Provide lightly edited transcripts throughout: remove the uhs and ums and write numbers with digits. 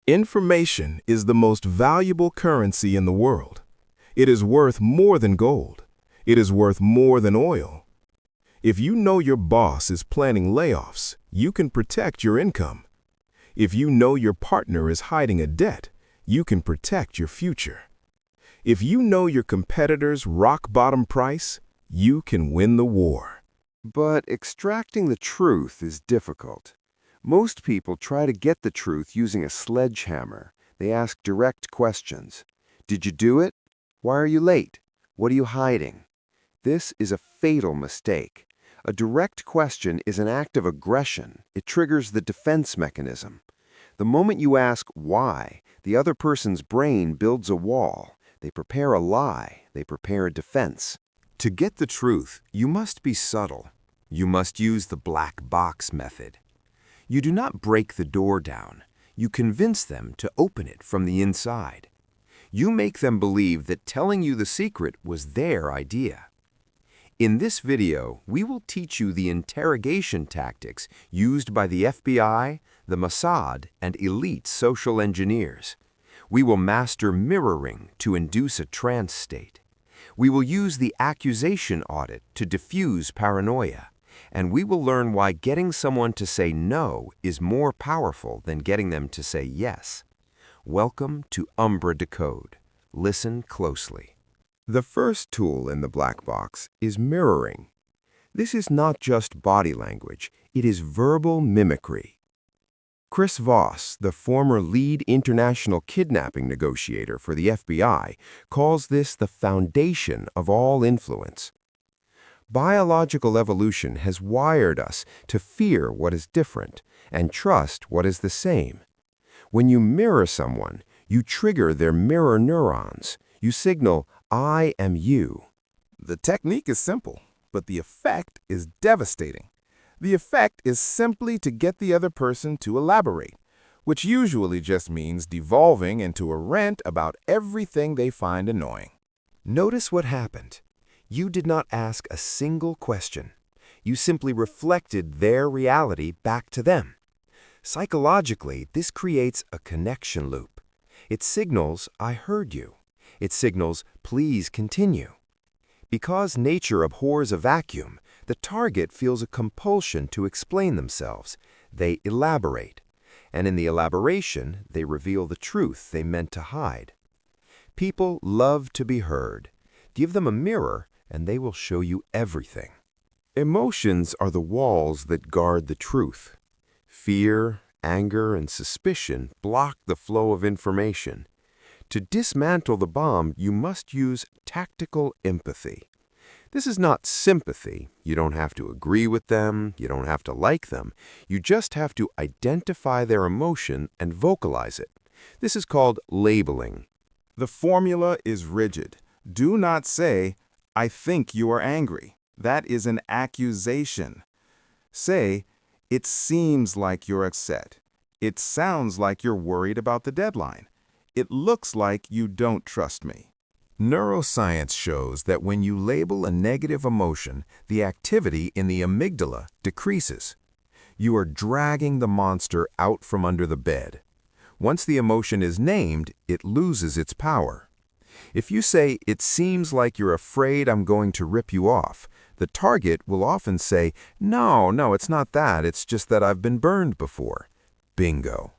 Information is the most valuable currency in the world. It is worth more than gold. It is worth more than oil. If you know your boss is planning layoffs, you can protect your income. If you know your partner is hiding a debt, you can protect your future. If you know your competitor's rock-bottom price, you can win the war. But extracting the truth is difficult. Most people try to get the truth using a sledgehammer. They ask direct questions. Did you do it? Why are you late? What are you hiding? This is a fatal mistake. A direct question is an act of aggression. It triggers the defense mechanism. The moment you ask why, the other person's brain builds a wall. They prepare a lie. They prepare a defense. To get the truth, you must be subtle. You must use the black box method. You do not break the door down. You convince them to open it from the inside. You make them believe that telling you the secret was their idea. In this video, we will teach you the interrogation tactics used by the FBI, the Mossad, and elite social engineers. We will master mirroring to induce a trance state. We will use the accusation audit to diffuse paranoia. And we will learn why getting someone to say no is more powerful than getting them to say yes. Welcome to Umbra Decode. Listen closely. The first tool in the black box is mirroring. This is not just body language, it is verbal mimicry. Chris Voss, the former lead international kidnapping negotiator for the FBI, calls this the foundation of all influence. Biological evolution has wired us to fear what is different and trust what is the same. When you mirror someone, you trigger their mirror neurons. You signal, I am you. The technique is simple, but the effect is devastating. The effect is simply to get the other person to elaborate, which usually just means devolving into a rant about everything they find annoying. Notice what happened. You did not ask a single question. You simply reflected their reality back to them. Psychologically, this creates a connection loop. It signals, I heard you. It signals, please continue. Because nature abhors a vacuum, the target feels a compulsion to explain themselves. They elaborate. And in the elaboration, they reveal the truth they meant to hide. People love to be heard. Give them a mirror, and they will show you everything. Emotions are the walls that guard the truth. Fear, anger, and suspicion block the flow of information. To dismantle the bomb, you must use tactical empathy. This is not sympathy. You don't have to agree with them. You don't have to like them. You just have to identify their emotion and vocalize it. This is called labeling. The formula is rigid. Do not say, I think you are angry. That is an accusation. Say, it seems like you're upset. It sounds like you're worried about the deadline. It looks like you don't trust me. Neuroscience shows that when you label a negative emotion, the activity in the amygdala decreases. You are dragging the monster out from under the bed. Once the emotion is named, it loses its power. If you say, it seems like you're afraid I'm going to rip you off, the target will often say, no, it's not that, it's just that I've been burned before. Bingo.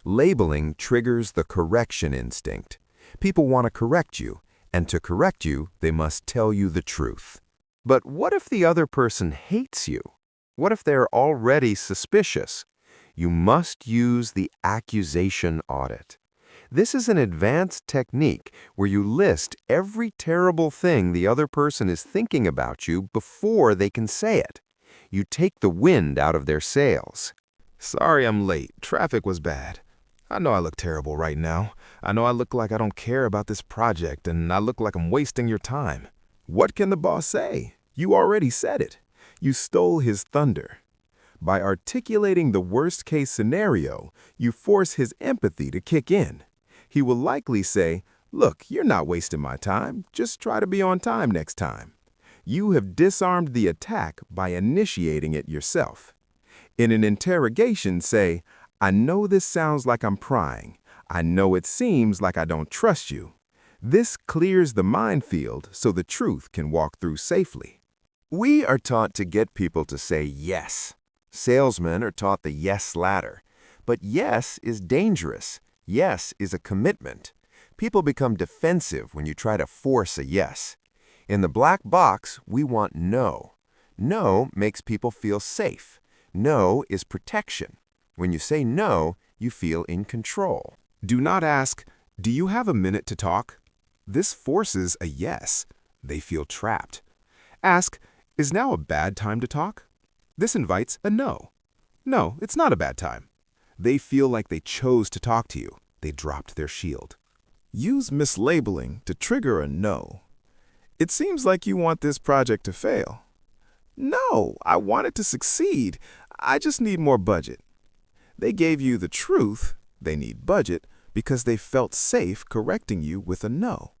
Labeling triggers the correction instinct. People want to correct you, and to correct you, they must tell you the truth. But what if the other person hates you? What if they're already suspicious? You must use the accusation audit. This is an advanced technique where you list every terrible thing the other person is thinking about you before they can say it. You take the wind out of their sails. Sorry I'm late. Traffic was bad. I know I look terrible right now. I know I look like I don't care about this project, and I look like I'm wasting your time. What can the boss say? You already said it. You stole his thunder. By articulating the worst-case scenario, you force his empathy to kick in. He will likely say, look, you're not wasting my time. Just try to be on time next time. You have disarmed the attack by initiating it yourself. In an interrogation, say, I know this sounds like I'm prying. I know it seems like I don't trust you. This clears the minefield so the truth can walk through safely. We are taught to get people to say yes. Salesmen are taught the yes ladder. But yes is dangerous. Yes is a commitment. People become defensive when you try to force a yes. In the black box, we want no. No makes people feel safe. No is protection. When you say no, you feel in control. Do not ask, "Do you have a minute to talk?" This forces a yes. They feel trapped. Ask, "Is now a bad time to talk?" This invites a no. No, it's not a bad time. They feel like they chose to talk to you. They dropped their shield. Use mislabeling to trigger a no. "It seems like you want this project to fail." "No, I want it to succeed. I just need more budget." They gave you the truth, they need budget, because they felt safe correcting you with a no.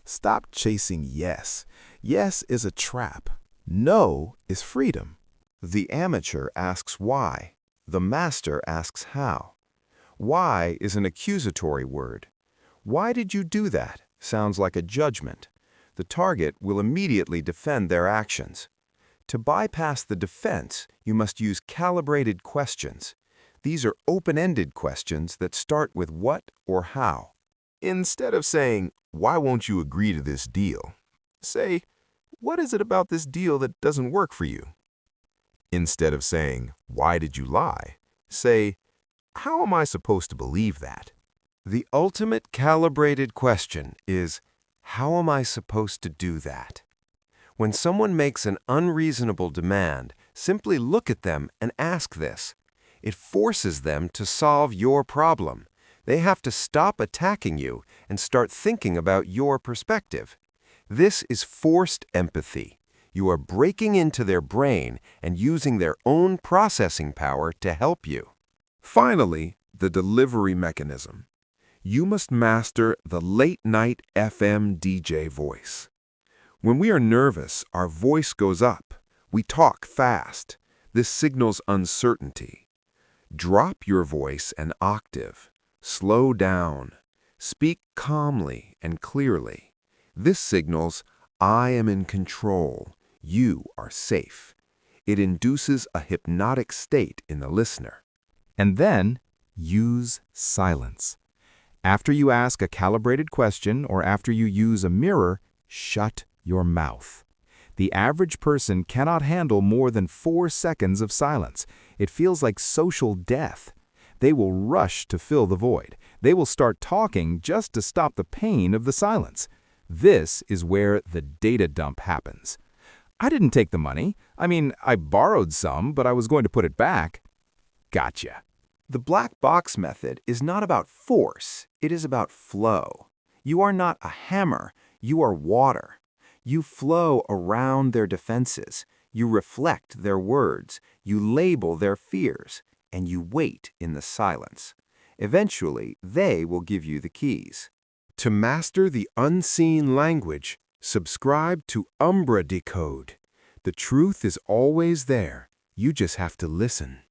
Stop chasing yes. Yes is a trap. No is freedom. The amateur asks why. The master asks how. Why is an accusatory word. Why did you do that? Sounds like a judgment. The target will immediately defend their actions. To bypass the defense, you must use calibrated questions. These are open-ended questions that start with what or how. Instead of saying, "Why won't you agree to this deal?" say, "What is it about this deal that doesn't work for you?" Instead of saying, "Why did you lie?" say, "How am I supposed to believe that?" The ultimate calibrated question is, how am I supposed to do that? When someone makes an unreasonable demand, simply look at them and ask this. It forces them to solve your problem. They have to stop attacking you and start thinking about your perspective. This is forced empathy. You are breaking into their brain and using their own processing power to help you. Finally, the delivery mechanism. You must master the late-night FM DJ voice. When we are nervous, our voice goes up. We talk fast. This signals uncertainty. Drop your voice an octave. Slow down. Speak calmly and clearly. This signals, "I am in control. You are safe." It induces a hypnotic state in the listener. And then, use silence. After you ask a calibrated question or after you use a mirror, shut your mouth. The average person cannot handle more than 4 seconds of silence. It feels like social death. They will rush to fill the void. They will start talking just to stop the pain of the silence. This is where the data dump happens. "I didn't take the money. I borrowed some, but I was going to put it back." Gotcha. The black box method is not about force, it is about flow. You are not a hammer, you are water. You flow around their defenses, you reflect their words, you label their fears, and you wait in the silence. Eventually, they will give you the keys. To master the unseen language, subscribe to Umbra Decode. The truth is always there. You just have to listen.